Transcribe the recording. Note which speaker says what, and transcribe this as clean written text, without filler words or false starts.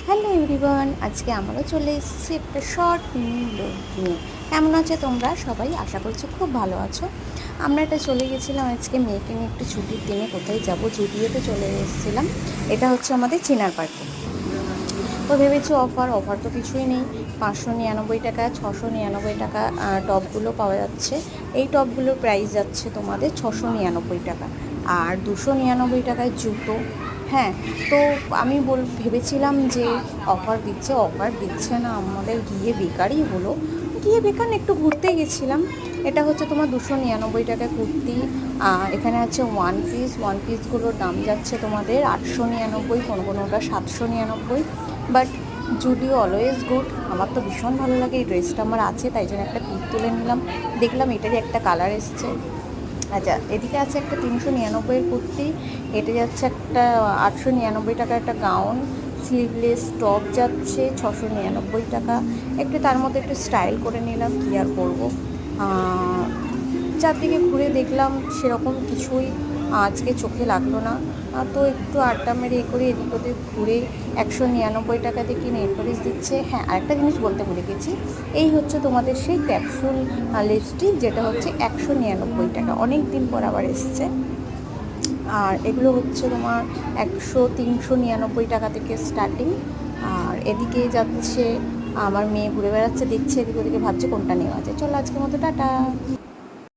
Speaker 1: Hello everyone, আজকে আমারও চলে এসেছি একটা শর্ট মিনি ব্লগ নিয়ে। কেমন আছে তোমরা সবাই? আশা করছি খুব ভালো আছো। আমরা এটা চলে গেছিলাম আজকে মেয়েকে নিয়ে একটু ছুটির দিনে। কোথায় যাব? জুডিওতে চলে এসেছিলাম। এটা হচ্ছে আমাদের চিনার পার্কে। তো ভেবেছি অফার তো কিছুই নেই। 599 টাকা, 699 টাকা টপগুলো পাওয়া যাচ্ছে। এই টপগুলোর প্রাইস যাচ্ছে তোমাদের 699 টাকা, আর 299 টাকায় জুতো। হ্যাঁ, তো আমি ভেবেছিলাম যে অফার দিচ্ছে না, আমাদের গিয়ে বেকারই হলো। গিয়ে বেকার না, একটু ঘুরতে গেছিলাম। এটা হচ্ছে তোমার 299 টাকায় কুর্তি। এখানে আছে ওয়ান পিসগুলোর দাম যাচ্ছে তোমাদের 899, কোনোটা 799। But Zudio always good. আমার তো ভীষণ ভালো লাগে, এই ড্রেসটা আমার আছে, তাই জন্য একটা পিক তুলে নিলাম। দেখলাম এটারই একটা কালার এসছে। আচ্ছা, এদিকে আছে একটা 399-এর কুর্তি। এটা যাচ্ছে একটা 899 টাকার একটা গাউন। স্লিভলেস টপ যাচ্ছে 699 টাকা। একটু তার মধ্যে একটু স্টাইল করে নিলাম, কী আর করবো। চারদিকে ঘুরে দেখলাম, সেরকম কিছুই আজকে চোখে লাগলো না। তো একটু আড্ডা মেরে করে এদিক ওদিক ঘুরে 199 টাকা দিয়ে কি নেল পলিশ দিচ্ছে। হ্যাঁ, আরেকটা জিনিস বলতে ভুলে গেছি। এই হচ্ছে তোমাদের সেই ক্যাপসুল লিপস্টিক, যেটা হচ্ছে 199 টাকা। অনেক দিন পর আবার এসছে। আর এগুলো হচ্ছে তোমার 399 টাকা থেকে স্টার্টিং। আর এদিকে যাচ্ছে আমার মেয়ে, ঘুরে বেড়াচ্ছে, দেখছে এদিকে ওদিকে, ভাবছে কোনটা নেওয়া যায়। চলো আজকের মতো টাটা।